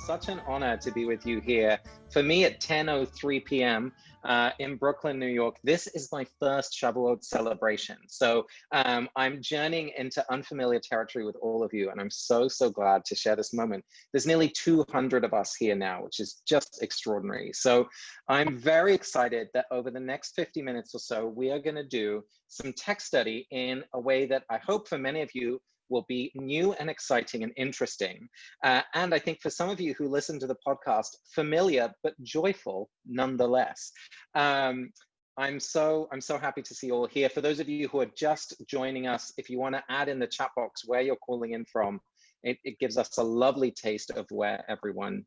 such an honor to be with you here. For me at 10:03 p.m. In Brooklyn, New York, this is my first Shavuot celebration. So I'm journeying into unfamiliar territory with all of you, and I'm so glad to share this moment. There's nearly 200 of us here now, which is just extraordinary. So I'm very excited that over the next 50 minutes or so, we are going to do some text study in a way that I hope for many of you will be new and exciting and interesting. And I think for some of you who listen to the podcast, familiar but joyful nonetheless. I'm so happy to see you all here. For those of you who are just joining us, if you want to add in the chat box where you're calling in from, it gives us a lovely taste of where everyone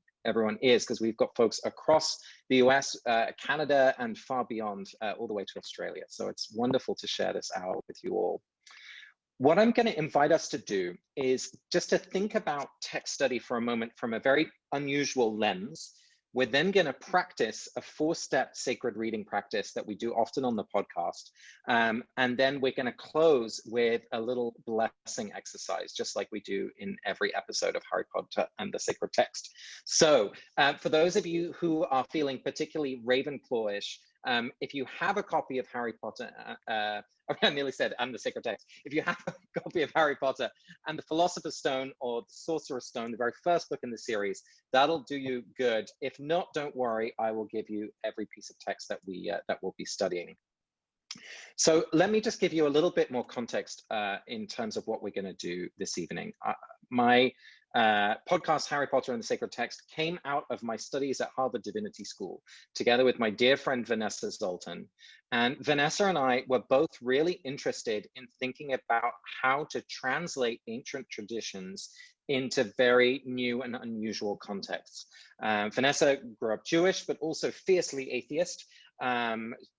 is, because we've got folks across the US, Canada, and far beyond, all the way to Australia. So it's wonderful to share this hour with you all. What I'm going to invite us to do is just to think about text study for a moment from a very unusual lens. We're then going to practice a 4-step sacred reading practice that we do often on the podcast. And then we're going to close with a little blessing exercise, just like we do in every episode of Harry Potter and the Sacred Text. So for those of you who are feeling particularly Ravenclawish, if you have a copy of Harry Potter, I nearly said, and the Sacred Text. If you have a copy of Harry Potter and the Philosopher's Stone or the Sorcerer's Stone, the very first book in the series, that'll do you good. If not, don't worry, I will give you every piece of text that we'll be studying. So let me just give you a little bit more context in terms of what we're going to do this evening. My podcast, Harry Potter and the Sacred Text, came out of my studies at Harvard Divinity School, together with my dear friend Vanessa Zoltan. And Vanessa and I were both really interested in thinking about how to translate ancient traditions into very new and unusual contexts. Vanessa grew up Jewish, but also fiercely atheist.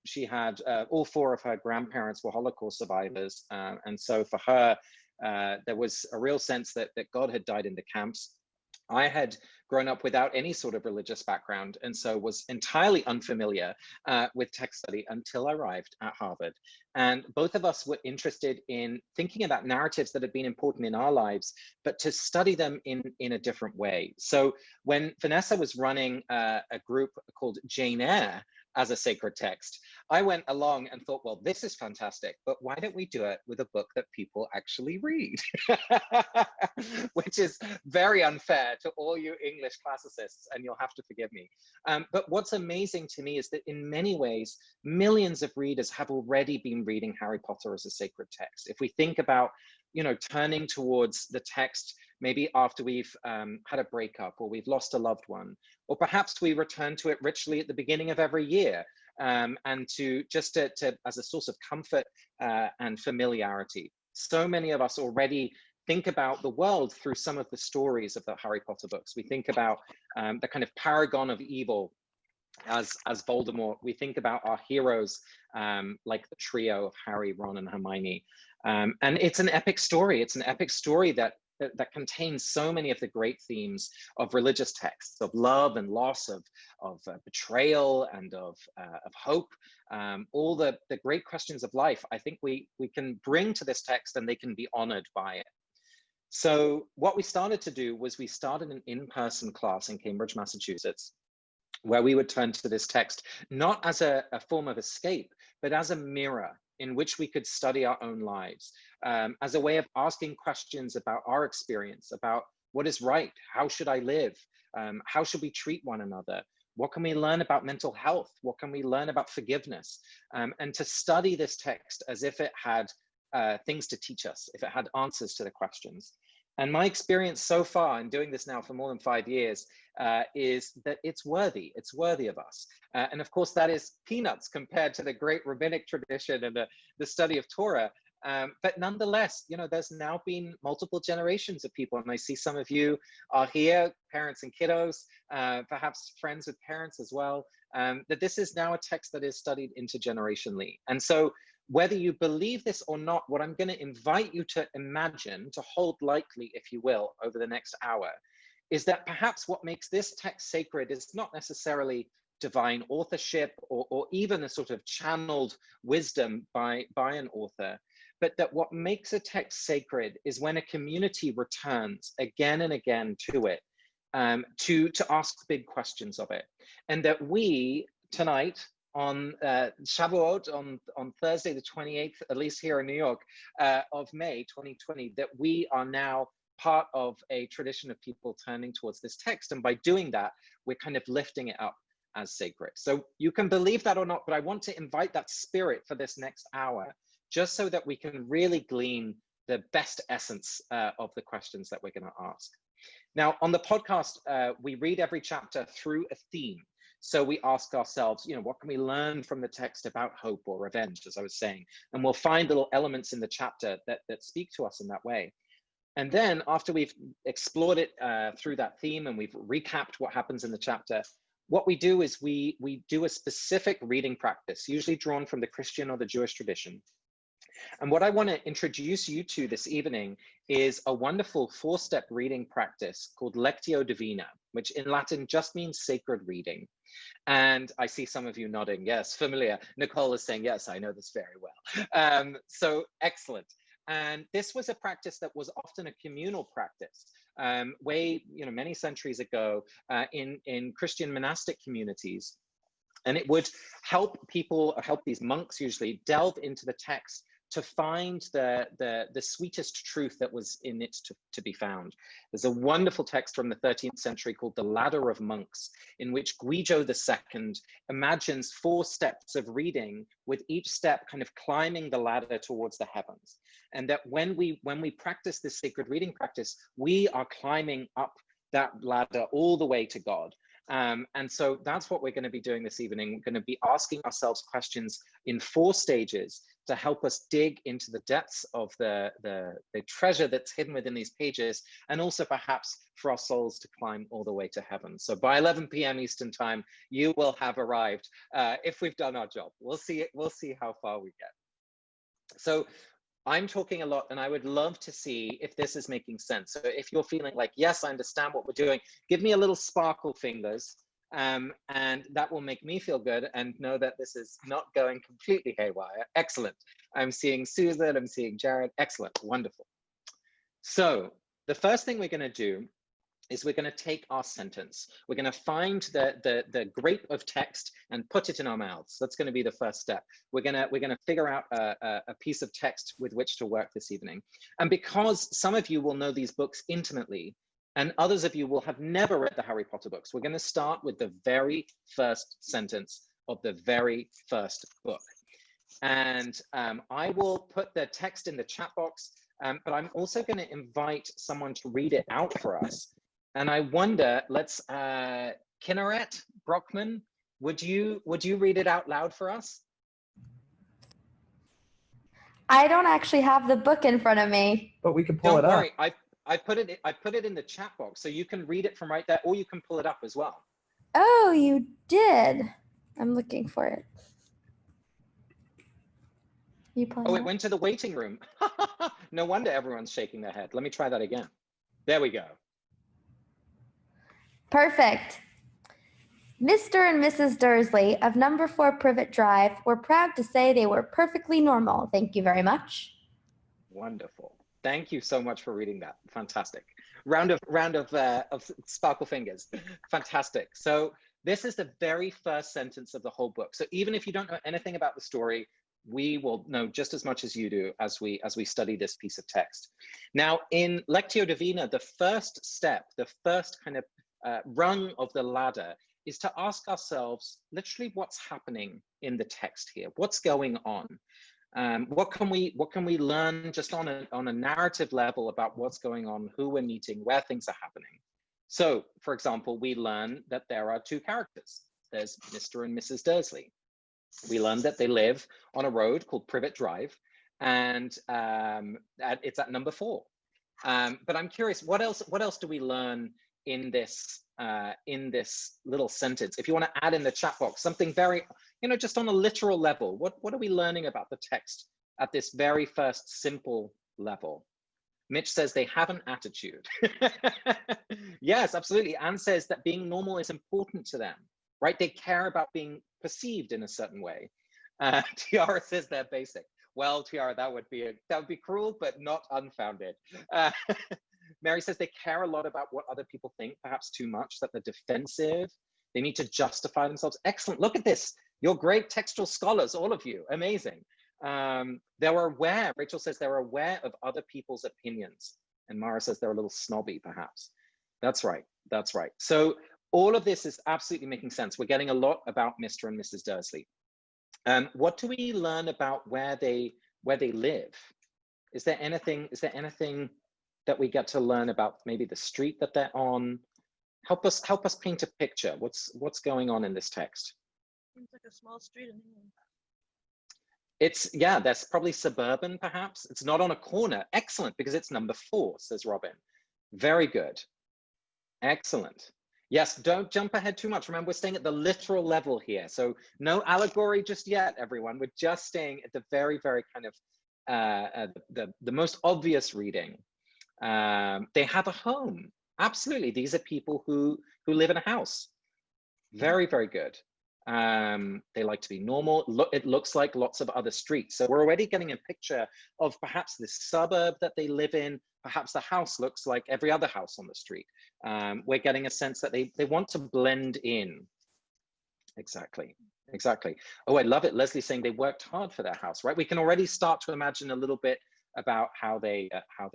She had all 4 of her grandparents were Holocaust survivors. And so for her, there was a real sense that God had died in the camps. I had grown up without any sort of religious background, and so was entirely unfamiliar with text study until I arrived at Harvard. And both of us were interested in thinking about narratives that had been important in our lives, but to study them in a different way. So when Vanessa was running a group called Jane Eyre as a sacred text, I went along and thought, well, this is fantastic, but why don't we do it with a book that people actually read? Which is very unfair to all you English classicists, and you'll have to forgive me. But what's amazing to me is that in many ways, millions of readers have already been reading Harry Potter as a sacred text. If we think about, turning towards the text, maybe after we've had a breakup or we've lost a loved one, or perhaps we return to it ritually at the beginning of every year, and to as a source of comfort and familiarity. So many of us already think about the world through some of the stories of the Harry Potter books. We think about the kind of paragon of evil as Voldemort. We think about our heroes like the trio of Harry, Ron, and Hermione. And it's an epic story. It's an epic story that contains so many of the great themes of religious texts, of love and loss, of betrayal and of hope, all the great questions of life. I think we can bring to this text, and they can be honored by it. So what we started to do was we started an in-person class in Cambridge, Massachusetts, where we would turn to this text, not as a form of escape, but as a mirror in which we could study our own lives, as a way of asking questions about our experience, about what is right, how should I live, how should we treat one another, what can we learn about mental health, what can we learn about forgiveness, and to study this text as if it had things to teach us, if it had answers to the questions. And my experience so far in doing this now for more than 5 years is that it's worthy of us. And of course, that is peanuts compared to the great rabbinic tradition and the study of Torah. But nonetheless, there's now been multiple generations of people, and I see some of you are here, parents and kiddos, perhaps friends with parents as well, that this is now a text that is studied intergenerationally. And so whether you believe this or not, what I'm going to invite you to imagine, to hold lightly, if you will, over the next hour, is that perhaps what makes this text sacred is not necessarily divine authorship or even a sort of channeled wisdom by an author, but that what makes a text sacred is when a community returns again and again to it to ask big questions of it. And that we, tonight, on Shavuot, on Thursday the 28th, at least here in New York, of May 2020, that we are now part of a tradition of people turning towards this text. And by doing that, we're kind of lifting it up as sacred. So you can believe that or not, but I want to invite that spirit for this next hour, just so that we can really glean the best essence of the questions that we're going to ask. Now, on the podcast, we read every chapter through a theme. So we ask ourselves, what can we learn from the text about hope or revenge, as I was saying? And we'll find little elements in the chapter that speak to us in that way. And then after we've explored it through that theme and we've recapped what happens in the chapter, what we do is we do a specific reading practice, usually drawn from the Christian or the Jewish tradition. And what I want to introduce you to this evening is a wonderful 4-step reading practice called Lectio Divina, which in Latin just means sacred reading. And I see some of you nodding, yes, familiar. Nicole is saying, yes, I know this very well. So excellent. And this was a practice that was often a communal practice, many centuries ago in Christian monastic communities. And it would help these monks usually, delve into the text to find the sweetest truth that was in it to be found. There's a wonderful text from the 13th century called The Ladder of Monks, in which Guido II imagines 4 steps of reading, with each step kind of climbing the ladder towards the heavens. And that when we practice this sacred reading practice, we are climbing up that ladder all the way to God. And so that's what we're going to be doing this evening. We're going to be asking ourselves questions in 4 stages to help us dig into the depths of the treasure that's hidden within these pages, and also perhaps for our souls to climb all the way to heaven. So by 11 p.m. Eastern time, you will have arrived if we've done our job. We'll see how far we get. So I'm talking a lot, and I would love to see if this is making sense. So if you're feeling like, yes, I understand what we're doing, give me a little sparkle fingers, and that will make me feel good and know that this is not going completely haywire. Excellent. I'm seeing Susan, I'm seeing Jared. Excellent, wonderful. So the first thing we're going to do is we're going to take our sentence. We're going to find the grape of text and put it in our mouths. That's going to be the first step. We're going to figure out a piece of text with which to work this evening. And because some of you will know these books intimately, and others of you will have never read the Harry Potter books, we're going to start with the very first sentence of the very first book. And I will put the text in the chat box, but I'm also going to invite someone to read it out for us. And I wonder, let's, Kinneret Brockman, would you read it out loud for us? I don't actually have the book in front of me. But we can pull it up. Don't worry, I put it in the chat box, so you can read it from right there, or you can pull it up as well. Oh, you did. I'm looking for it. You Oh, it went to the waiting room. No wonder everyone's shaking their head. Let me try that again. There we go. Perfect. Mr. and Mrs. Dursley of number 4 Privet Drive were proud to say they were perfectly normal. Thank you very much. Wonderful. Thank you so much for reading that. Fantastic. Round of sparkle fingers. Fantastic. So this is the very first sentence of the whole book. So even if you don't know anything about the story, we will know just as much as you do as we study this piece of text. Now, in Lectio Divina, the first step, the first kind of rung of the ladder is to ask ourselves literally what's happening in the text here. What's going on? What can we learn just on a narrative level about what's going on, who we're meeting, where things are happening? So, for example, we learn that there are 2 characters. There's Mr. and Mrs. Dursley. We learn that they live on a road called Privet Drive, and it's at number 4. But I'm curious, what else do we learn in this little sentence? If you want to add in the chat box something very, just on a literal level, what are we learning about the text at this very first simple level? Mitch says they have an attitude. Yes, absolutely. Anne says that being normal is important to them, right? They care about being perceived in a certain way. Tiara says they're basic. Well, Tiara, that would be cruel, but not unfounded. Mary says they care a lot about what other people think, perhaps too much, that they're defensive. They need to justify themselves. Excellent. Look at this. You're great textual scholars, all of you. Amazing. They're aware, Rachel says they're aware of other people's opinions. And Mara says they're a little snobby, perhaps. That's right. That's right. So all of this is absolutely making sense. We're getting a lot about Mr. and Mrs. Dursley. What do we learn about where they live? Is there anything that we get to learn about maybe the street that they're on? Help us paint a picture. What's going on in this text? Seems like a small street in England. It's, yeah, that's probably suburban, perhaps. It's not on a corner. Excellent, because it's number 4, says Robin. Very good. Excellent. Yes, don't jump ahead too much. Remember, we're staying at the literal level here. So no allegory just yet, everyone. We're just staying at the very, very kind of the most obvious reading. They have a home. Absolutely. These are people who live in a house. Very, very good. They like to be normal. It looks like lots of other streets. So we're already getting a picture of perhaps this suburb that they live in. Perhaps the house looks like every other house on the street. We're getting a sense that they want to blend in. Exactly, exactly. Oh, I love it. Leslie's saying they worked hard for their house, right? We can already start to imagine a little bit about how they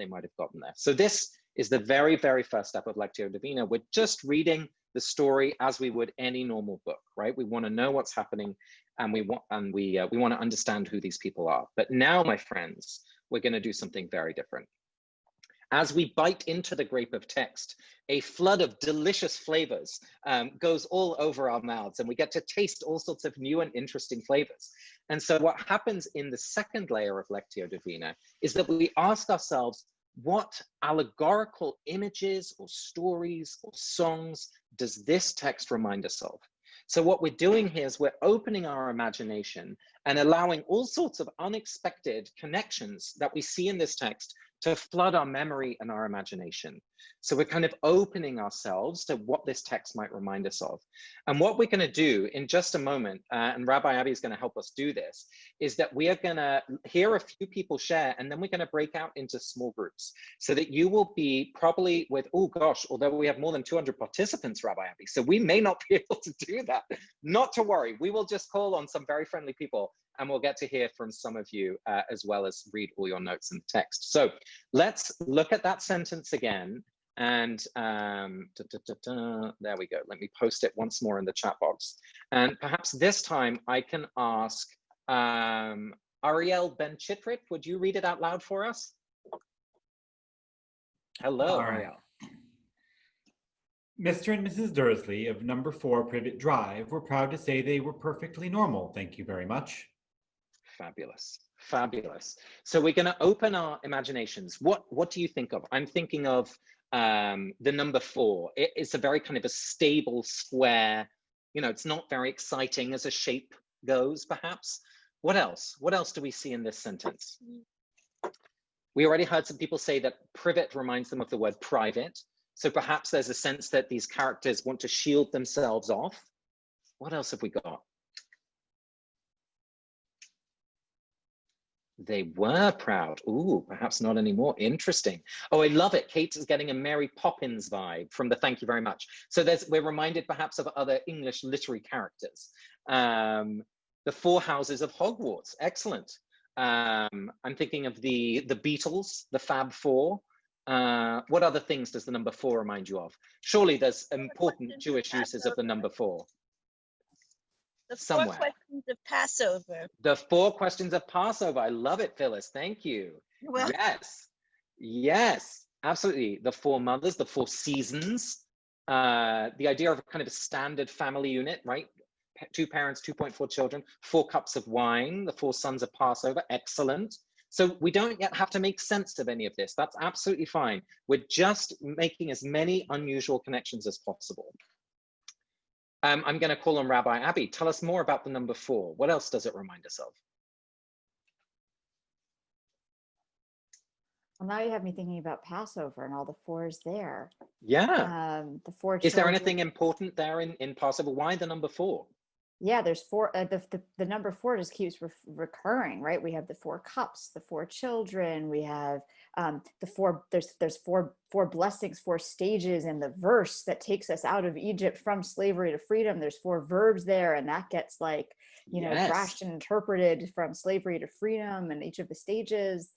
might have gotten there. So this is the very, very first step of Lectio Divina. We're just reading the story as we would any normal book, right? We want to know what's happening, and we want to understand who these people are. But now, my friends, we're going to do something very different. As we bite into the grape of text, a flood of delicious flavors goes all over our mouths, and we get to taste all sorts of new and interesting flavors. And so what happens in the second layer of Lectio Divina is that we ask ourselves, what allegorical images or stories or songs does this text remind us of? So what we're doing here is we're opening our imagination and allowing all sorts of unexpected connections that we see in this text to flood our memory and our imagination. So we're kind of opening ourselves to what this text might remind us of. And what we're going to do in just a moment, and Rabbi Abby is going to help us do this, is that we are going to hear a few people share, and then we're going to break out into small groups so that you will be probably with, oh gosh, although we have more than 200 participants, Rabbi Abby, so we may not be able to do that. Not to worry, we will just call on some very friendly people, and we'll get to hear from some of you as well as read all your notes in the text. So let's look at that sentence again. And there we go. Let me post it once more in the chat box. And perhaps this time I can ask Ariel Ben Chitrit, would you read it out loud for us? Hello, Ariel. Mr. and Mrs. Dursley of number 4 Privet Drive were proud to say they were perfectly normal. Thank you very much. Fabulous, fabulous. So we're going to open our imaginations. What do you think of? I'm thinking of the number 4. It's a very kind of a stable square. You know, it's not very exciting as a shape goes, perhaps. What else? What else do we see in this sentence? We already heard some people say that privet reminds them of the word private. So perhaps there's a sense that these characters want to shield themselves off. What else have we got? They were proud. Ooh, perhaps not anymore. Interesting. Oh, I love it. Kate is getting a Mary Poppins vibe from the thank you very much. So we're reminded perhaps of other English literary characters. The 4 houses of Hogwarts. Excellent. I'm thinking of the Beatles, the Fab Four. What other things does the number 4 remind you of? Surely there's important Jewish uses of the number 4. The somewhere. 4 questions of Passover. The 4 questions of Passover. I love it, Phyllis. Thank you. Well, Yes. Yes, absolutely. The 4 mothers, the 4 seasons, the idea of kind of a standard family unit, right? 2 parents, 2.4 children, 4 cups of wine, the 4 sons of Passover. Excellent. So we don't yet have to make sense of any of this. That's absolutely fine. We're just making as many unusual connections as possible. I'm going to call on Rabbi Abby. Tell us more about the number 4. What else does it remind us of? Well, now you have me thinking about Passover and all the 4s there. Yeah. The 4 Is there children. anything important there in Passover? Why the number 4? Yeah, there's four. The number four just keeps recurring, right? We have the four cups, the four children. We have the four. There's four blessings, four stages in the verse that takes us out of Egypt from slavery to freedom. There's four verbs there, and that gets like Yes. trashed and interpreted from slavery to freedom, and each of the stages.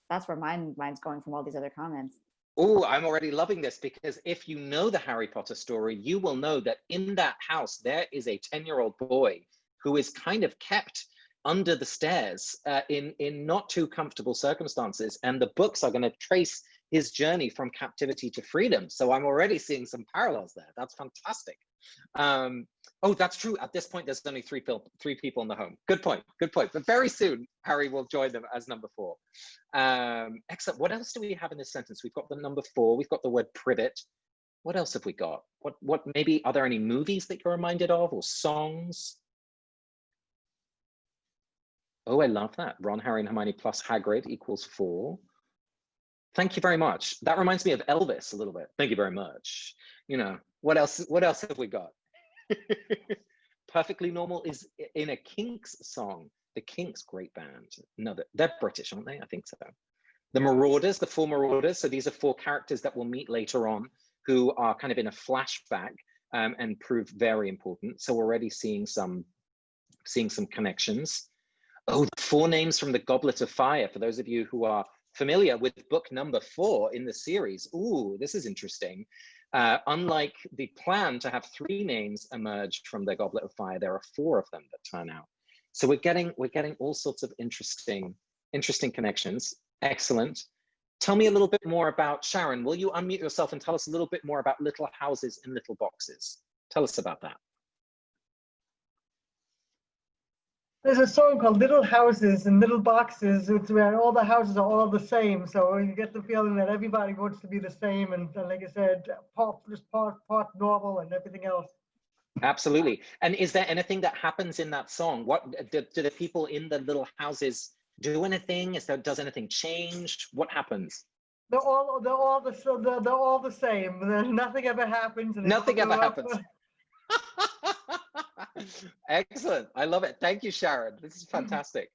That's where mine's going from all these other comments. Oh, I'm already loving this, because if you know the Harry Potter story, you will know that in that house, there is a 10-year-old boy who is kind of kept under the stairs in not too comfortable circumstances. And the books are going to trace his journey from captivity to freedom. So I'm already seeing some parallels there. That's fantastic. Oh, that's true. At this point, there's only three people in the home. Good point. Good point. But very soon, Harry will join them as number four. Excellent. What else do we have in this sentence? We've got the number four. We've got the word privet. What else have we got? What maybe, are there any movies that you're reminded of, or songs? Oh, I love that. Ron, Harry, and Hermione plus Hagrid equals 4. Thank you very much. That reminds me of Elvis a little bit. Thank you very much. What else have we got? Perfectly Normal is in a Kinks song. The Kinks, great band. No, they're British, aren't they? I think so. The Marauders, the 4 Marauders. So these are 4 characters that we'll meet later on, who are kind of in a flashback and prove very important. So we're already seeing some connections. Oh, the 4 names from the Goblet of Fire. For those of you who are familiar with book number 4 in the series, ooh, this is interesting. Unlike the plan to have 3 names emerge from the Goblet of Fire, there are 4 of them that turn out. So we're getting all sorts of interesting connections. Excellent. Tell me a little bit more about, Sharon, will you unmute yourself and tell us a little bit more about Little Houses in Little Boxes? Tell us about that. There's a song called Little Houses in Little Boxes. It's where all the houses are all the same. So you get the feeling that everybody wants to be the same. And like I said, part normal and everything else. Absolutely. And is there anything that happens in that song? What do the people in the little houses do anything? Does anything change? What happens? They're all the same. Nothing ever happens. And nothing ever happens. Excellent. I love it. Thank you, Sharon. This is fantastic.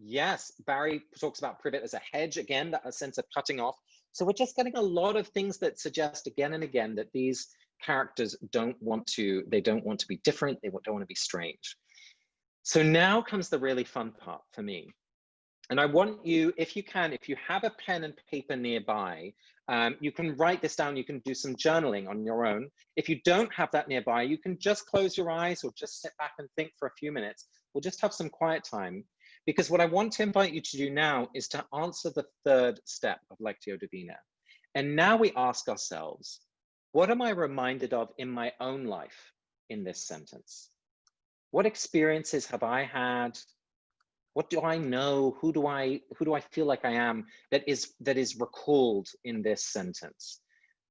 Yes, Barry talks about privet as a hedge, again, that a sense of cutting off. So we're just getting a lot of things that suggest again and again that these characters don't want to be different. They don't want to be strange. So now comes the really fun part for me. And I want you, if you have a pen and paper nearby, you can write this down. You can do some journaling on your own. If you don't have that nearby, you can just close your eyes or just sit back and think for a few minutes. We'll just have some quiet time, because what I want to invite you to do now is to answer the 3rd step of Lectio Divina. And now we ask ourselves, what am I reminded of in my own life in this sentence? What experiences have I had? What do I know? Who do I feel like I am that is recalled in this sentence?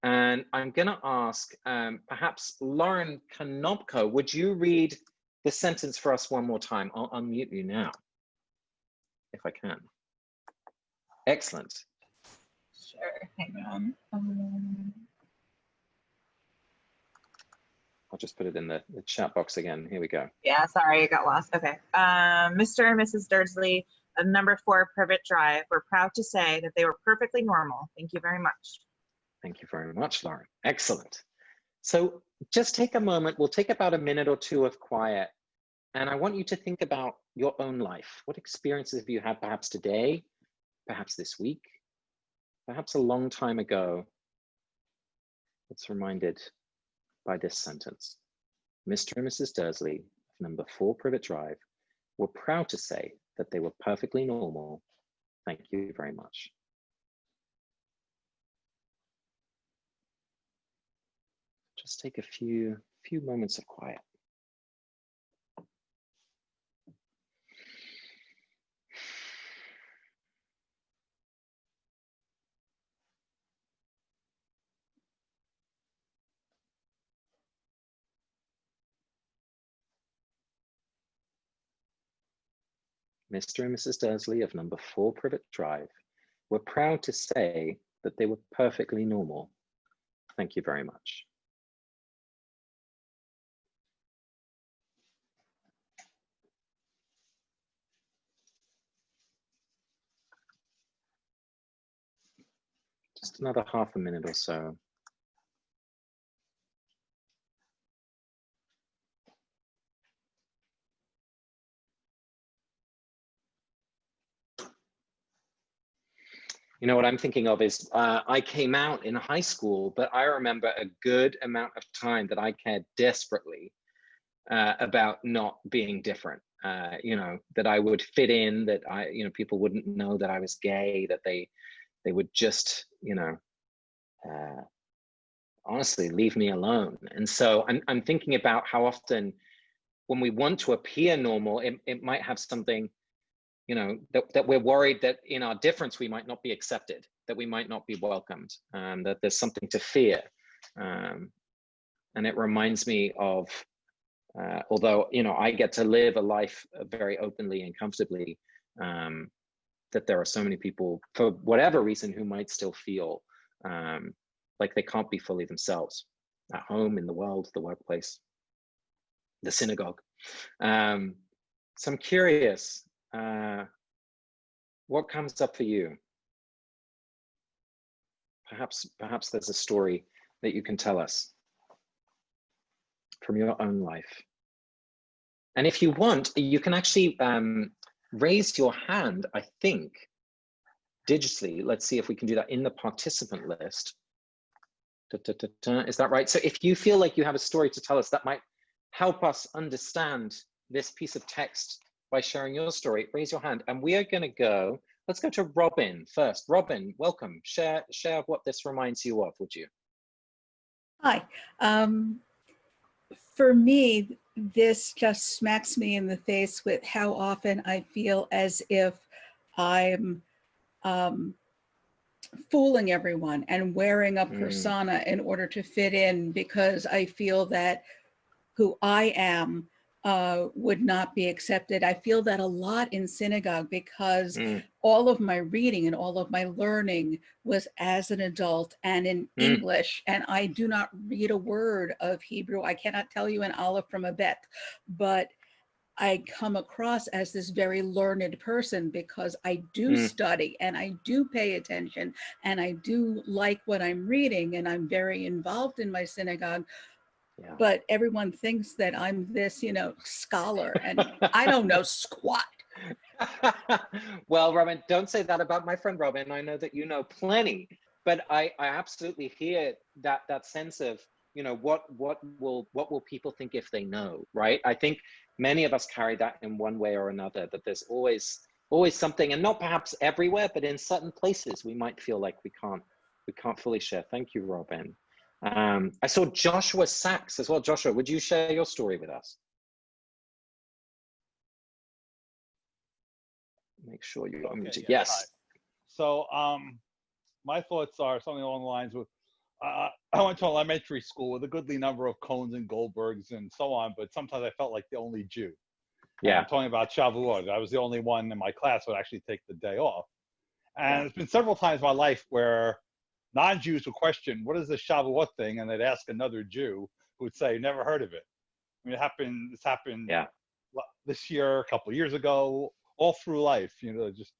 And I'm going to ask, perhaps Lauren Konopko, would you read the sentence for us one more time? I'll unmute you now, if I can. Excellent. Sure, hang on. I'll just put it in the chat box again. Here we go. Yeah, sorry, I got lost. Okay. Mr. and Mrs. Dursley of number 4 Privet Drive were proud to say that they were perfectly normal. Thank you very much. Thank you very much, Lauren. Excellent. So just take a moment. We'll take about a minute or 2 of quiet. And I want you to think about your own life. What experiences have you had perhaps today, perhaps this week, perhaps a long time ago? It's reminded by this sentence. Mr. and Mrs. Dursley of number 4 Privet Drive were proud to say that they were perfectly normal. Thank you very much. Just take a few moments of quiet. Mr. and Mrs. Dursley of number 4 Privet Drive were proud to say that they were perfectly normal. Thank you very much. Just another half a minute or so. You know, what I'm thinking of is I came out in high school, but I remember a good amount of time that I cared desperately about not being different. You know, that I would fit in, that people wouldn't know that I was gay, that they would just, honestly leave me alone. And so I'm thinking about how often when we want to appear normal, it might have something, that we're worried that in our difference, we might not be accepted, that we might not be welcomed, that there's something to fear. And it reminds me of, although, I get to live a life very openly and comfortably, that there are so many people, for whatever reason, who might still feel like they can't be fully themselves at home, in the world, the workplace, the synagogue. So I'm curious, what comes up for you? Perhaps there's a story that you can tell us from your own life. And if you want, you can actually raise your hand, I think, digitally. Let's see if we can do that in the participant list. Is that right? So if you feel like you have a story to tell us that might help us understand this piece of text by sharing your story, raise your hand. And we are going to go, let's go to Robin first. Robin, welcome. Share what this reminds you of, would you? Hi. For me, this just smacks me in the face with how often I feel as if I'm fooling everyone and wearing a persona in order to fit in, because I feel that who I am would not be accepted. I feel that a lot in synagogue because all of my reading and all of my learning was as an adult and in English, and I do not read a word of Hebrew. I cannot tell you an aleph from a bet, but I come across as this very learned person because I do study and I do pay attention and I do like what I'm reading, and I'm very involved in my synagogue. Yeah. But everyone thinks that I'm this, scholar, and I don't know squat. Well, Robin, don't say that about my friend Robin. I know that you know plenty, but I absolutely hear that sense of, what will people think if they know, right? I think many of us carry that in one way or another, that there's always something, and not perhaps everywhere, but in certain places we might feel like we can't fully share. Thank you, Robin. I saw Joshua Sachs as well. Joshua, would you share your story with us? Make sure you're unmuted. Yes. Hi. So my thoughts are something along the lines with, I went to elementary school with a goodly number of Cohns and Goldbergs and so on, but sometimes I felt like the only Jew. Yeah. I'm talking about Shavuot. I was the only one in my class who would actually take the day off. And it's been several times in my life where non-Jews would question, what is the Shavuot thing? And they'd ask another Jew who would say, never heard of it. I mean, this happened this year, a couple of years ago, all through life, just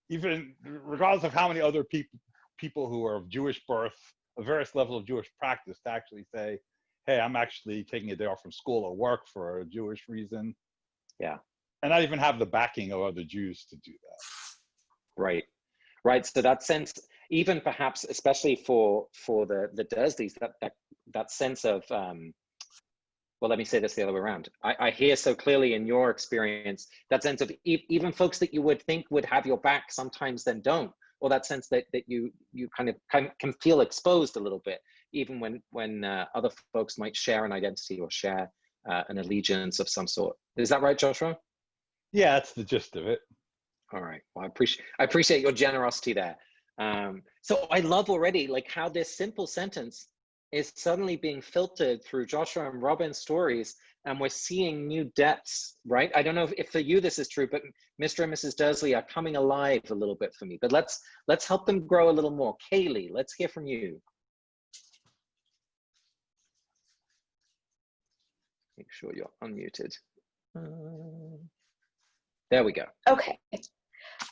even regardless of how many other people who are of Jewish birth, a various level of Jewish practice, to actually say, hey, I'm actually taking a day off from school or work for a Jewish reason. Yeah. And not even have the backing of other Jews to do that. Right. So that sense, even perhaps, especially for the Dursleys, that sense of, well, let me say this the other way around. I hear so clearly in your experience, that sense of even folks that you would think would have your back sometimes then don't, or that sense that you kind of can feel exposed a little bit, even when other folks might share an identity or share an allegiance of some sort. Is that right, Joshua? Yeah, that's the gist of it. All right. Well, I appreciate your generosity there. So I love already like how this simple sentence is suddenly being filtered through Joshua and Robin's stories, and we're seeing new depths, right? I don't know if for you this is true, but Mr. and Mrs. Dursley are coming alive a little bit for me. But let's help them grow a little more. Kaylee, let's hear from you. Make sure you're unmuted. There we go. Okay.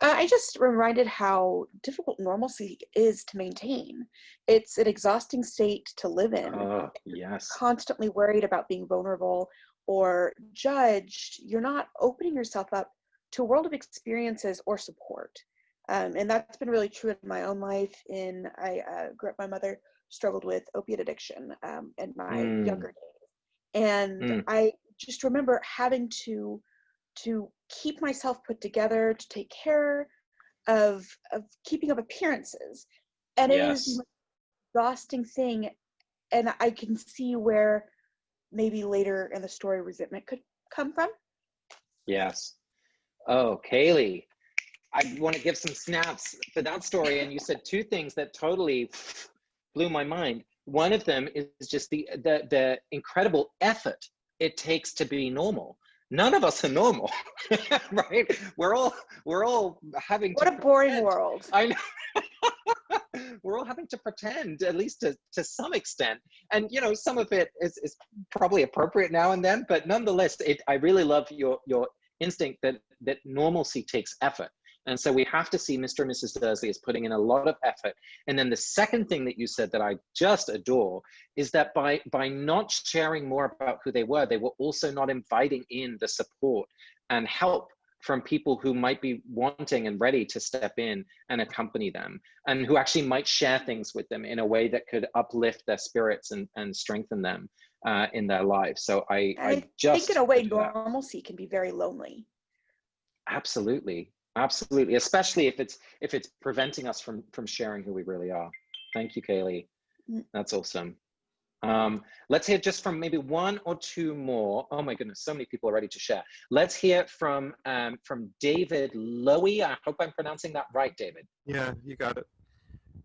I just reminded how difficult normalcy is to maintain. It's an exhausting state to live in. Oh, yes. Constantly worried about being vulnerable or judged. You're not opening yourself up to a world of experiences or support. And that's been really true in my own life. I grew up, my mother struggled with opiate addiction in my younger days. And I just remember having to keep myself put together, to take care of keeping up appearances. And it is an exhausting thing. And I can see where maybe later in the story resentment could come from. Yes. Oh, Kaylee, I want to give some snaps for that story. And you said two things that totally blew my mind. One of them is just the incredible effort it takes to be normal. None of us are normal, right? We're all having what a boring world. I know. We're all having to pretend, at least to some extent. And, you know, some of it is probably appropriate now and then, but nonetheless, I really love your instinct that normalcy takes effort. And so we have to see Mr. and Mrs. Dursley as putting in a lot of effort. And then the second thing that you said that I just adore is that by not sharing more about who they were also not inviting in the support and help from people who might be wanting and ready to step in and accompany them, and who actually might share things with them in a way that could uplift their spirits and strengthen them in their lives. So I just think in a way normalcy can be very lonely. Absolutely. Absolutely, especially if it's preventing us from sharing who we really are. Thank you, Kaylee. That's awesome. Let's hear just from maybe one or two more. Oh my goodness, so many people are ready to share. Let's hear from David Lowy. I hope I'm pronouncing that right, David. Yeah, you got it.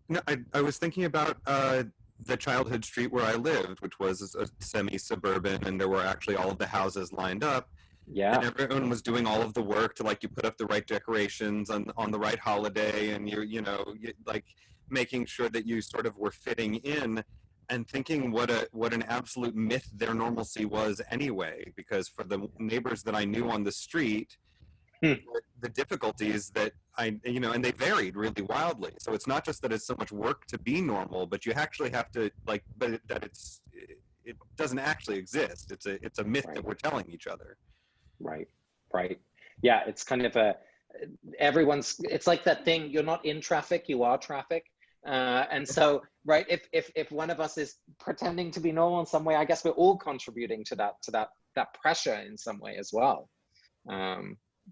No, I was thinking about the childhood street where I lived, which was a semi-suburban, and there were actually all of the houses lined up. Yeah. And everyone was doing all of the work to, like, you put up the right decorations on the right holiday, and you like making sure that you sort of were fitting in, and thinking what an absolute myth their normalcy was anyway. Because for the neighbors that I knew on the street, the difficulties that and they varied really wildly. So it's not just that it's so much work to be normal, but you actually have to it doesn't actually exist. It's a myth that we're telling each other. Right. Yeah, it's kind of it's like that thing, you're not in traffic, you are traffic. And so, right, if one of us is pretending to be normal in some way, I guess we're all contributing to that pressure in some way as well.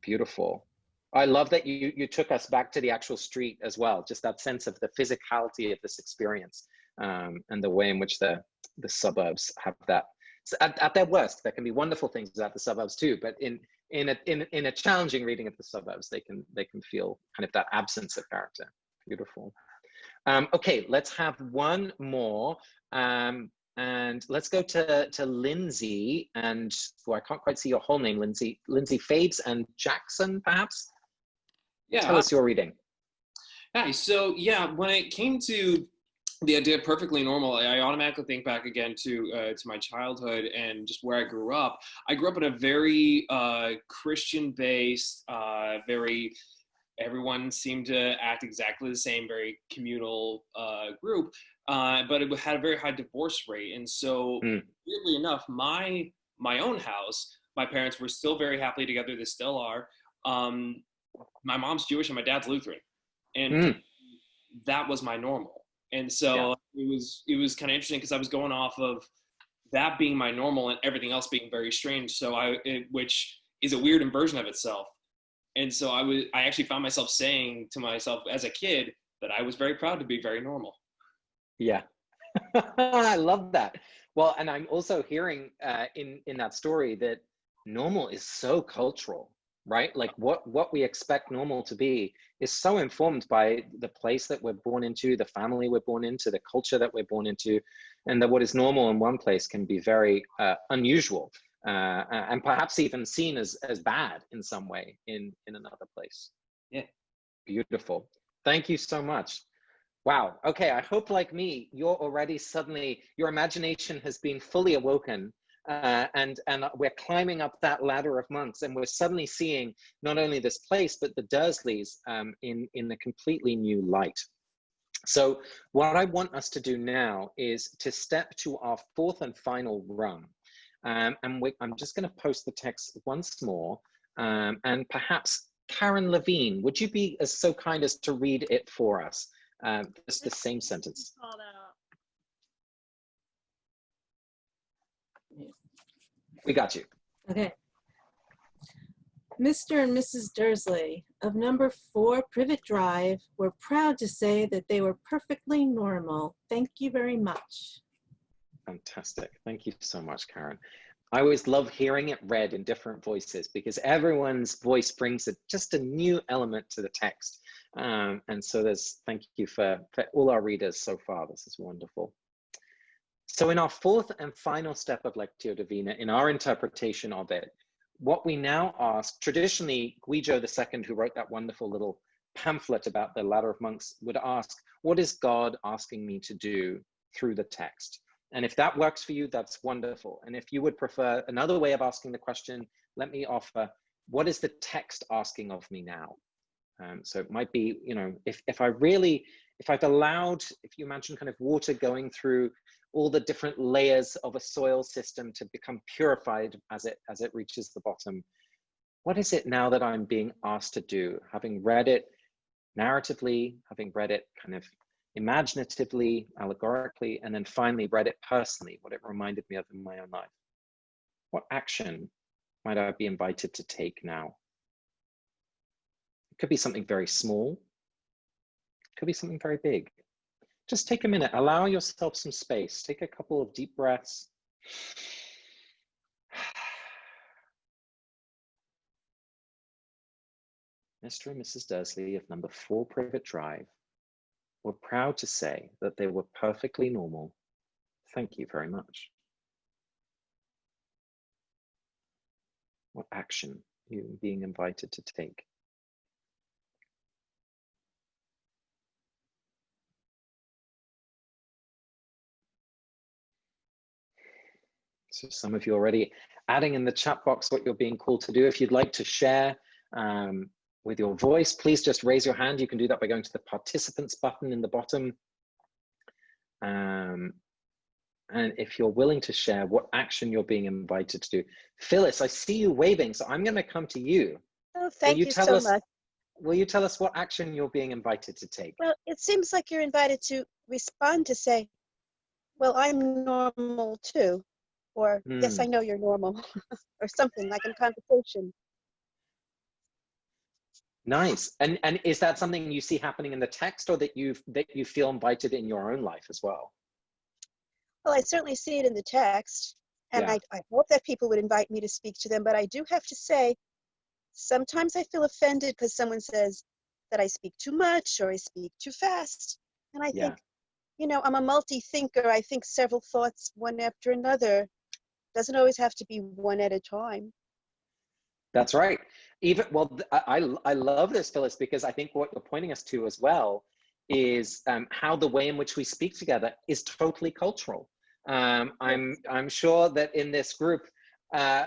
Beautiful. I love that you took us back to the actual street as well, just that sense of the physicality of this experience, and the way in which the suburbs have that. At their worst, there can be wonderful things at the suburbs too, but in a challenging reading of the suburbs, they can feel kind of that absence of character. Beautiful. Okay, let's have one more, and let's go to Lindsay, and I can't quite see your whole name, Lindsay Feig and Jackson, perhaps. Yeah. Tell us your reading. Hi. So yeah, when it came to the idea of perfectly normal, I automatically think back again to my childhood and just where I grew up. I grew up in a very Christian-based, everyone seemed to act exactly the same, very communal group, but it had a very high divorce rate. And so, weirdly enough, my own house, my parents were still very happily together. They still are. My mom's Jewish and my dad's Lutheran, and that was my normal. And so it was kind of interesting because I was going off of that being my normal and everything else being very strange. So which is a weird inversion of itself. And so I actually found myself saying to myself as a kid that I was very proud to be very normal. Yeah, I love that. Well, and I'm also hearing in that story that normal is so cultural, right? Like what we expect normal to be is so informed by the place that we're born into, the family we're born into, the culture that we're born into, and that what is normal in one place can be very unusual, and perhaps even seen as bad in some way in another place. Yeah. Beautiful. Thank you so much. Wow. Okay. I hope, like me, you're already suddenly, your imagination has been fully awoken, and we're climbing up that ladder of monks, and we're suddenly seeing not only this place, but the Dursleys in a completely new light. So what I want us to do now is to step to our fourth and final rung. I'm just going to post the text once more, and perhaps Karen Levine, would you be so kind as to read it for us? Just the same sentence. We got you. Okay. Mr. and Mrs. Dursley of number 4 Privet Drive were proud to say that they were perfectly normal. Thank you very much. Fantastic. Thank you so much, Karen. I always love hearing it read in different voices because everyone's voice brings just a new element to the text. And so thank you for all our readers so far. This is wonderful. So in our fourth and final step of Lectio Divina, in our interpretation of it, what we now ask, traditionally, Guido II, who wrote that wonderful little pamphlet about the ladder of monks, would ask, what is God asking me to do through the text? And if that works for you, that's wonderful. And if you would prefer another way of asking the question, let me offer, what is the text asking of me now? So it might be, if you imagine kind of water going through all the different layers of a soil system to become purified as it reaches the bottom, what is it now that I'm being asked to do? Having read it narratively, having read it kind of imaginatively, allegorically, and then finally read it personally, what it reminded me of in my own life. What action might I be invited to take now? It could be something very small. It could be something very big. Just take a minute, allow yourself some space. Take a couple of deep breaths. Mr. and Mrs. Dursley of number 4 Privet Drive were proud to say that they were perfectly normal. Thank you very much. What action are you being invited to take? So some of you already adding in the chat box what you're being called to do. If you'd like to share with your voice, please just raise your hand. You can do that by going to the participants button in the bottom. And if you're willing to share what action you're being invited to do. Phyllis, I see you waving, so I'm going to come to you. Oh, thank you so much. Will you tell us what action you're being invited to take? Well, it seems like you're invited to respond to say, well, I'm normal too. Or, yes, I know you're normal. Or something like in conversation. Nice. And is that something you see happening in the text, or that you feel invited in your own life as well? Well, I certainly see it in the text, and yeah. I hope that people would invite me to speak to them, but I do have to say, sometimes I feel offended because someone says that I speak too much or I speak too fast. And I think, I'm a multi-thinker. I think several thoughts one after another. Doesn't always have to be one at a time. That's right. I love this, Phyllis, because I think what you're pointing us to as well is how the way in which we speak together is totally cultural. I'm sure that in this group,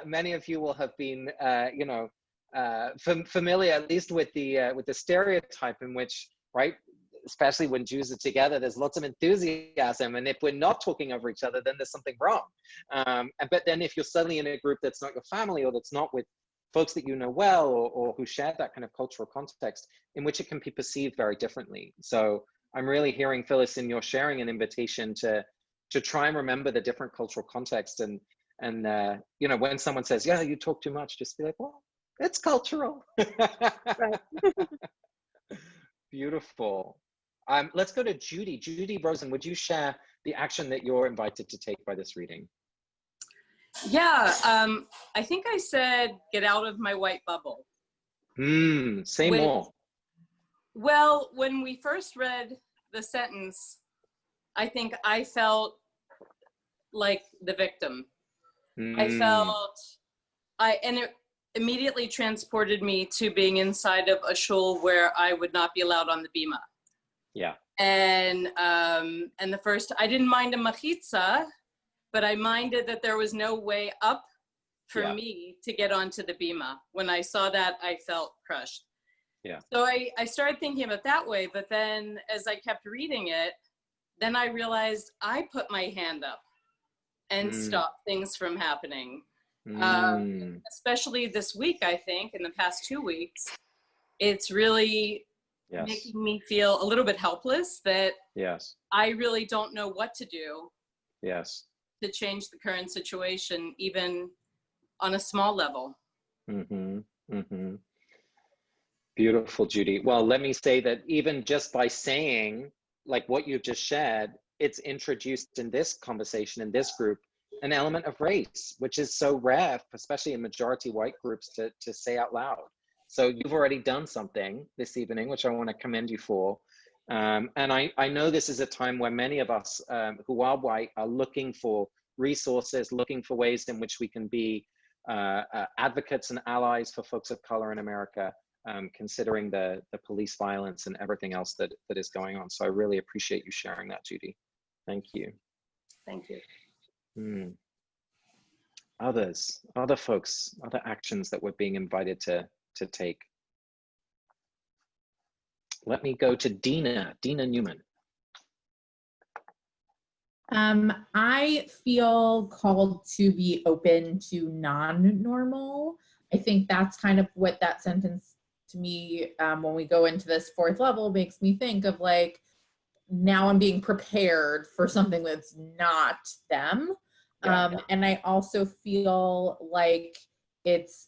many of you will have been, familiar at least with the stereotype in which, right, especially when Jews are together, there's lots of enthusiasm. And if we're not talking over each other, then there's something wrong. But then if you're suddenly in a group that's not your family, or that's not with folks that you know well, or who share that kind of cultural context, in which it can be perceived very differently. So I'm really hearing, Phyllis, in your sharing an invitation to try and remember the different cultural context. And when someone says, yeah, you talk too much, just be like, well, it's cultural. Right. Beautiful. Let's go to Judy. Judy Rosen, would you share the action that you're invited to take by this reading? Yeah, I think I said, get out of my white bubble. Say more. Well, when we first read the sentence, I think I felt like the victim. And it immediately transported me to being inside of a shul where I would not be allowed on the bima. Yeah. And the first, I didn't mind a machitza, but I minded that there was no way up for Yeah. me to get onto the bima. When I saw that, I felt crushed. Yeah. So I started thinking about it that way, but then as I kept reading it, then I realized I put my hand up and stopped things from happening. Especially this week, I think, in the past 2 weeks, it's really making me feel a little bit helpless that I really don't know what to do to change the current situation, even on a small level. Beautiful, Judy. Well, let me say that even just by saying like what you've just shared, it's introduced in this conversation, in this group, an element of race, which is so rare, especially in majority white groups, to say out loud. So you've already done something this evening, which I want to commend you for. And I know this is a time where many of us who are white are looking for resources, looking for ways in which we can be advocates and allies for folks of color in America, considering the police violence and everything else that is going on. So I really appreciate you sharing that, Judy. Thank you. Thank you. Other folks, other actions that we're being invited to take. Let me go to Dina Newman. I feel called to be open to non-normal. I think that's kind of what that sentence to me, when we go into this fourth level, makes me think of like, now I'm being prepared for something that's not them. And I also feel like it's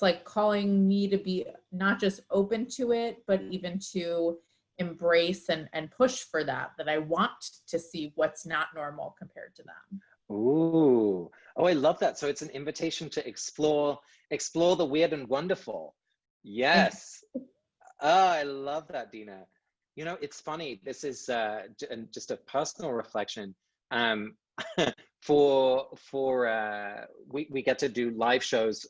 like calling me to be not just open to it, but even to embrace and push for that I want to see what's not normal compared to them. Ooh, oh, I love that. So it's an invitation to explore the weird and wonderful. Yes. Oh, I love that, Dina. You know, it's funny. This is just a personal reflection. We get to do live shows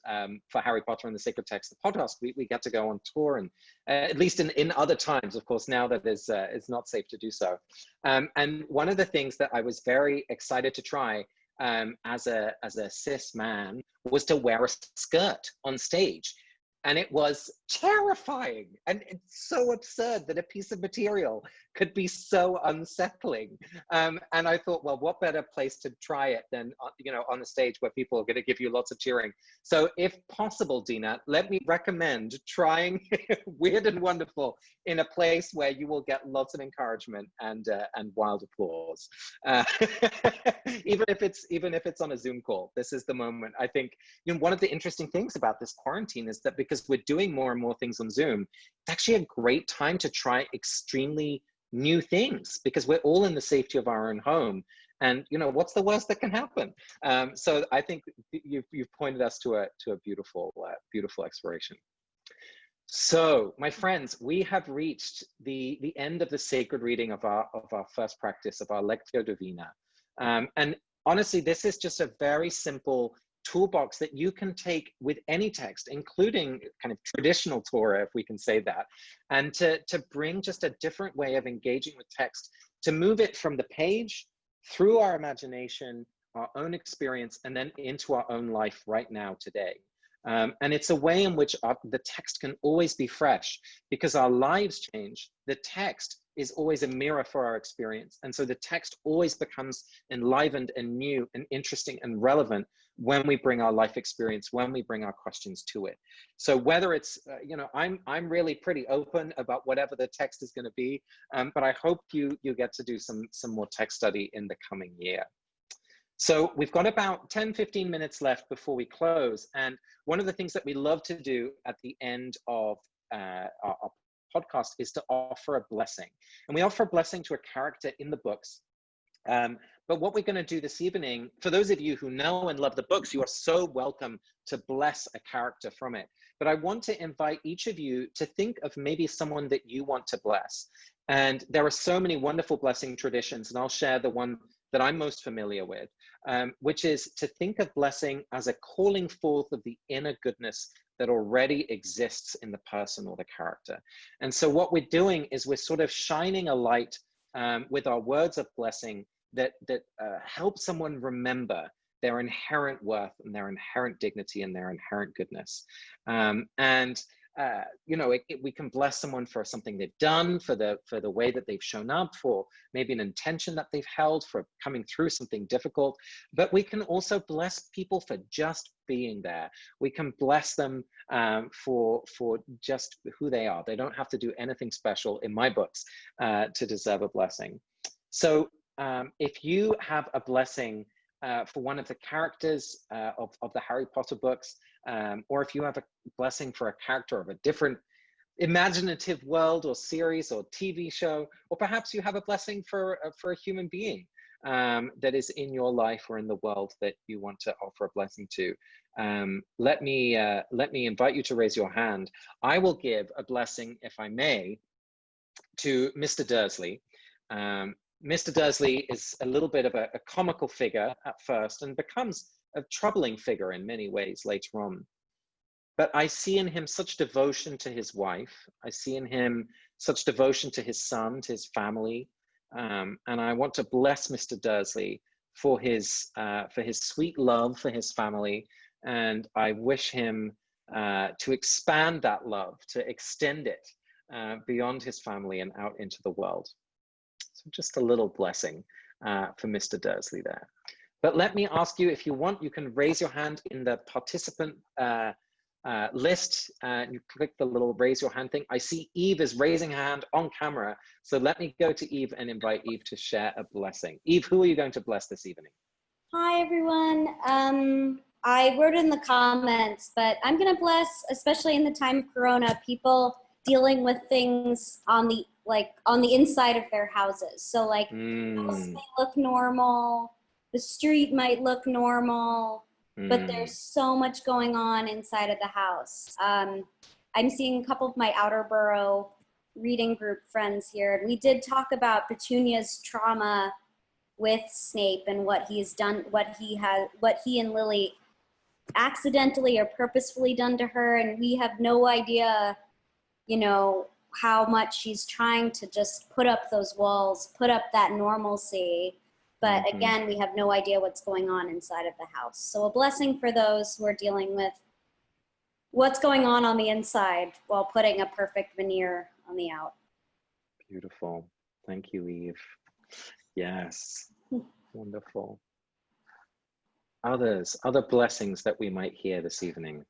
for Harry Potter and the Sacred Text, the podcast. We get to go on tour, and at least in other times, of course, now that it's not safe to do so. And one of the things that I was very excited to try as a cis man was to wear a skirt on stage. And it was terrifying. And it's so absurd that a piece of material could be so unsettling. And I thought, well, what better place to try it than, you know, on the stage where people are going to give you lots of cheering. So if possible, Dina, let me recommend trying Weird and Wonderful in a place where you will get lots of encouragement and wild applause. Even if it's on a Zoom call, this is the moment. I think, you know, one of the interesting things about this quarantine is that because we're doing more and more things on Zoom, it's actually a great time to try extremely new things because we're all in the safety of our own home. And, you know, what's the worst that can happen? So I think you've pointed us to a beautiful exploration. So, my friends, we have reached the end of the sacred reading of our first practice of our Lectio Divina. And honestly, this is just a very simple toolbox that you can take with any text, including kind of traditional Torah, if we can say that, and to bring just a different way of engaging with text, to move it from the page through our imagination, our own experience, and then into our own life right now, today. And it's a way in which the text can always be fresh because our lives change. The text is always a mirror for our experience. And so the text always becomes enlivened and new and interesting and relevant when we bring our life experience, when we bring our questions to it. So whether it's, you know, I'm really pretty open about whatever the text is going to be, but I hope you get to do some more text study in the coming year. So we've got about 10, 15 minutes left before we close. And one of the things that we love to do at the end of our podcast is to offer a blessing. And we offer a blessing to a character in the books. But what we're going to do this evening, for those of you who know and love the books, you are so welcome to bless a character from it. But I want to invite each of you to think of maybe someone that you want to bless. And there are so many wonderful blessing traditions, and I'll share the one that I'm most familiar with, which is to think of blessing as a calling forth of the inner goodness that already exists in the person or the character. And so what we're doing is we're sort of shining a light with our words of blessing that help someone remember their inherent worth and their inherent dignity and their inherent goodness. We can bless someone for something they've done, for the way that they've shown up, for maybe an intention that they've held, for coming through something difficult. But we can also bless people for just being there. We can bless them for just who they are. They don't have to do anything special in my books to deserve a blessing. So if you have a blessing for one of the characters of the Harry Potter books, or if you have a blessing for a character of a different imaginative world or series or TV show, or perhaps you have a blessing for a human being that is in your life or in the world that you want to offer a blessing to, let me invite you to raise your hand. I will give a blessing, if I may, to Mr. Dursley. Mr. Dursley is a little bit of a comical figure at first and becomes a troubling figure in many ways later on. But I see in him such devotion to his wife. I see in him such devotion to his son, to his family. And I want to bless Mr. Dursley for his sweet love for his family. And I wish him to expand that love, to extend it beyond his family and out into the world. So just a little blessing for Mr. Dursley there. But let me ask you, if you want, you can raise your hand in the participant list. You click the little raise your hand thing. I see Eve is raising her hand on camera. So let me go to Eve and invite Eve to share a blessing. Eve, who are you going to bless this evening? Hi, everyone. I wrote in the comments, but I'm going to bless, especially in the time of Corona, people dealing with things on the inside of their houses. So like houses may look normal, the street might look normal, but there's so much going on inside of the house. I'm seeing a couple of my outer borough reading group friends here, and we did talk about Petunia's trauma with Snape and what he's done, what he and Lily accidentally or purposefully done to her, and we have no idea, how much she's trying to just put up those walls, put up that normalcy. But again, we have no idea what's going on inside of the house. So a blessing for those who are dealing with what's going on the inside while putting a perfect veneer on the out. Beautiful. Thank you, Eve. Yes. Wonderful. Other blessings that we might hear this evening.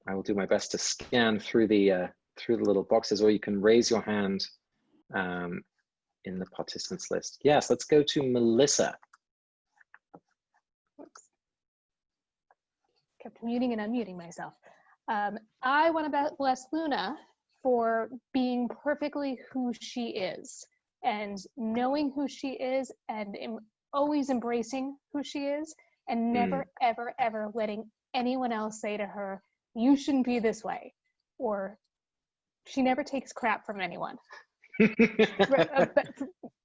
I will do my best to scan through the little boxes, or you can raise your hand in the participants list. Yes, let's go to Melissa. Kept muting and unmuting myself. I want to bless Luna for being perfectly who she is and knowing who she is and always embracing who she is and never, ever, ever letting anyone else say to her, you shouldn't be this way, or she never takes crap from anyone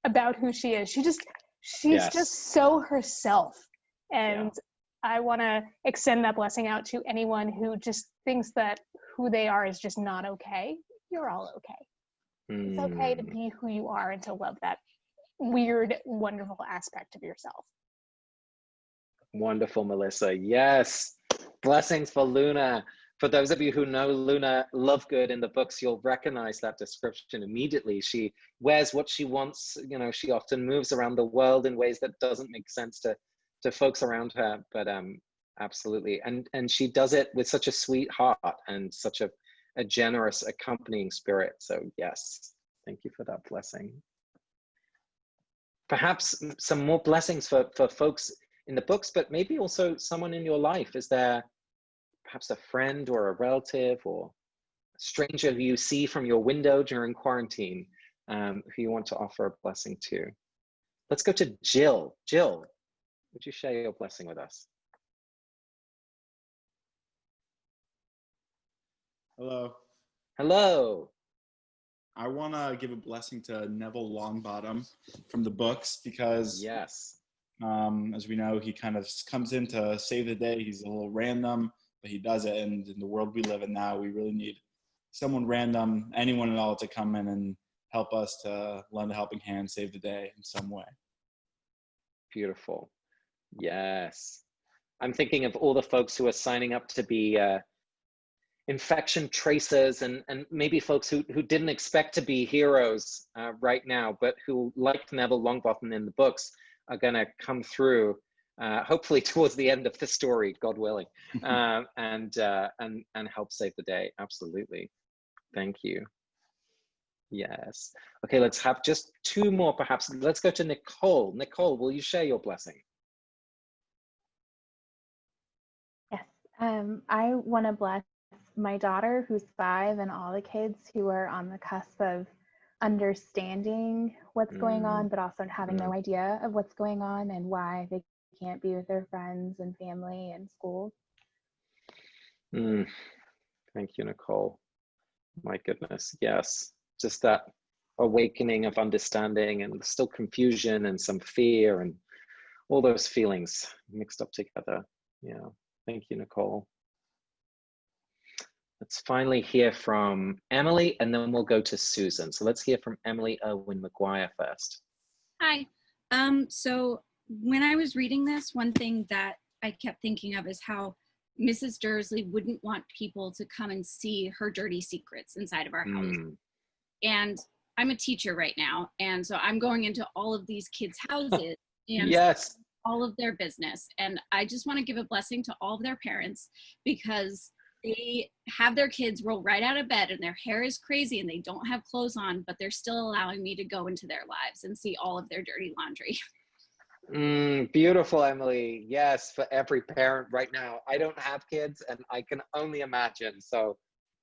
about who she is. She's just so herself. And I want to extend that blessing out to anyone who just thinks that who they are is just not okay. You're all okay. It's okay to be who you are and to love that weird, wonderful aspect of yourself. Wonderful, Melissa. Yes. Blessings for Luna. For those of you who know Luna Lovegood in the books, you'll recognize that description immediately. She wears what she wants. She often moves around the world in ways that doesn't make sense to folks around her, but absolutely. And she does it with such a sweet heart and such a generous accompanying spirit. So yes, thank you for that blessing. Perhaps some more blessings for folks in the books, but maybe also someone in your life. Is there perhaps a friend or a relative or a stranger who you see from your window during quarantine who you want to offer a blessing to? Let's go to Jill. Jill, would you share your blessing with us? Hello. Hello. I want to give a blessing to Neville Longbottom from the books because, as we know, he kind of comes in to save the day. He's a little random, but he does it. And in the world we live in now, we really need someone random, anyone at all, to come in and help us to lend a helping hand, save the day in some way. Beautiful. Yes. I'm thinking of all the folks who are signing up to be infection tracers, and maybe folks who didn't expect to be heroes right now, but who, like Neville Longbottom in the books, are going to come through, hopefully towards the end of the story, God willing, and help save the day. Absolutely. Thank you. Yes. Okay, let's have just two more, perhaps. Let's go to Nicole. Nicole, will you share your blessing? Yes. I want to bless my daughter, who's 5, and all the kids who are on the cusp of understanding what's going on, but also having no idea of what's going on and why they can't be with their friends and family and school. Thank you, Nicole. My goodness, yes. Just that awakening of understanding, and still confusion and some fear and all those feelings mixed up together. Yeah, thank you, Nicole. Let's finally hear from Emily, and then we'll go to Susan. So let's hear from Emily Irwin McGuire first. Hi. So when I was reading this, one thing that I kept thinking of is how Mrs. Dursley wouldn't want people to come and see her dirty secrets inside of our house. And I'm a teacher right now, and so I'm going into all of these kids' houses and yes, all of their business. And I just want to give a blessing to all of their parents, because they have their kids roll right out of bed and their hair is crazy and they don't have clothes on, but they're still allowing me to go into their lives and see all of their dirty laundry. Beautiful, Emily. Yes, for every parent right now. I don't have kids, and I can only imagine. So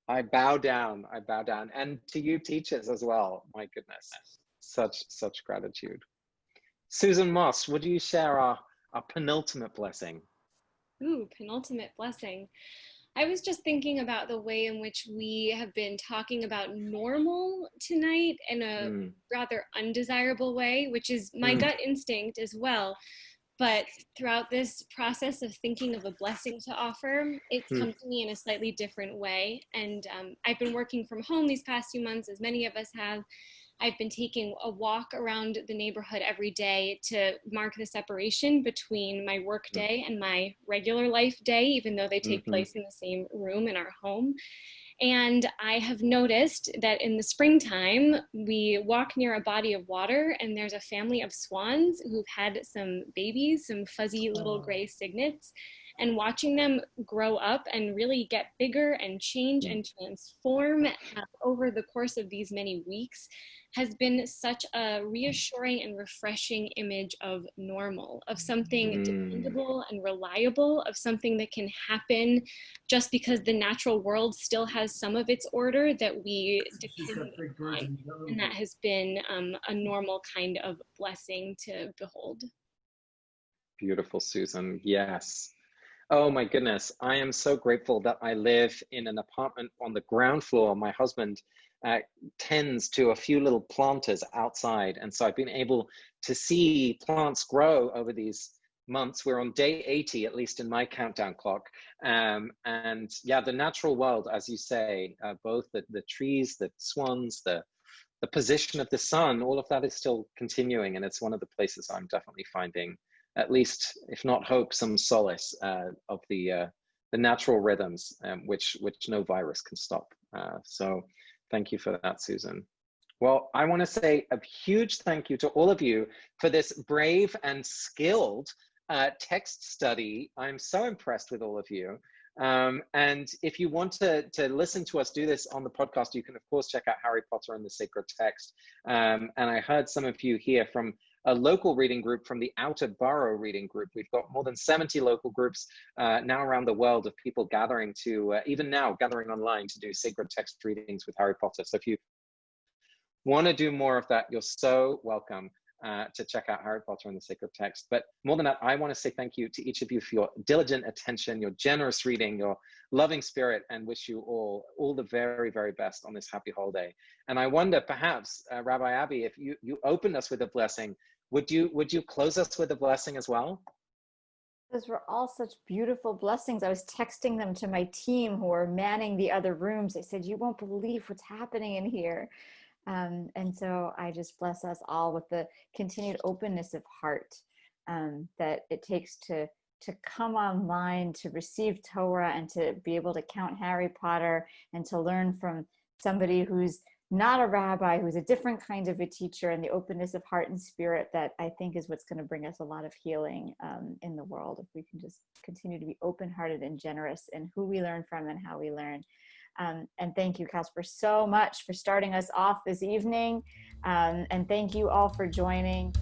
I bow down. I bow down. And to you teachers as well. My goodness, such gratitude. Susan Moss, would you share our penultimate blessing? Ooh, penultimate blessing. I was just thinking about the way in which we have been talking about normal tonight in a rather undesirable way, which is my gut instinct as well. But throughout this process of thinking of a blessing to offer, it's come to me in a slightly different way. And I've been working from home these past few months, as many of us have. I've been taking a walk around the neighborhood every day to mark the separation between my work day and my regular life day, even though they take place in the same room in our home. And I have noticed that in the springtime, we walk near a body of water, and there's a family of swans who've had some babies, some fuzzy little gray cygnets. And watching them grow up and really get bigger and change and transform over the course of these many weeks has been such a reassuring and refreshing image of normal, of something dependable and reliable, of something that can happen just because the natural world still has some of its order that we depend on. And that has been a normal kind of blessing to behold. Beautiful, Susan. Yes. Oh my goodness. I am so grateful that I live in an apartment on the ground floor. My husband tends to a few little planters outside. And so I've been able to see plants grow over these months. We're on day 80, at least in my countdown clock. And yeah, the natural world, as you say, both the trees, the swans, the position of the sun, all of that is still continuing. And it's one of the places I'm definitely finding, at least, if not hope, some solace of the natural rhythms, which no virus can stop. So thank you for that, Susan. Well, I want to say a huge thank you to all of you for this brave and skilled text study. I'm so impressed with all of you. And if you want to listen to us do this on the podcast, you can, of course, check out Harry Potter and the Sacred Text. And I heard some of you here from a local reading group from the Outer Borough Reading Group. We've got more than 70 local groups now around the world of people gathering to, even now, gathering online to do sacred text readings with Harry Potter. So if you want to do more of that, you're so welcome to check out Harry Potter and the Sacred Text. But more than that, I want to say thank you to each of you for your diligent attention, your generous reading, your loving spirit, and wish you all the very, very best on this happy holiday. And I wonder, perhaps, Rabbi Abby, if you opened us with a blessing, would you close us with a blessing as well? Those were all such beautiful blessings. I was texting them to my team who are manning the other rooms. I said, you won't believe what's happening in here. And so I just bless us all with the continued openness of heart that it takes to come online, to receive Torah, and to be able to count Harry Potter, and to learn from somebody who's not a rabbi, who's a different kind of a teacher, and the openness of heart and spirit that I think is what's going to bring us a lot of healing in the world, if we can just continue to be open-hearted and generous in who we learn from and how we learn. And thank you, Casper, so much for starting us off this evening. And thank you all for joining.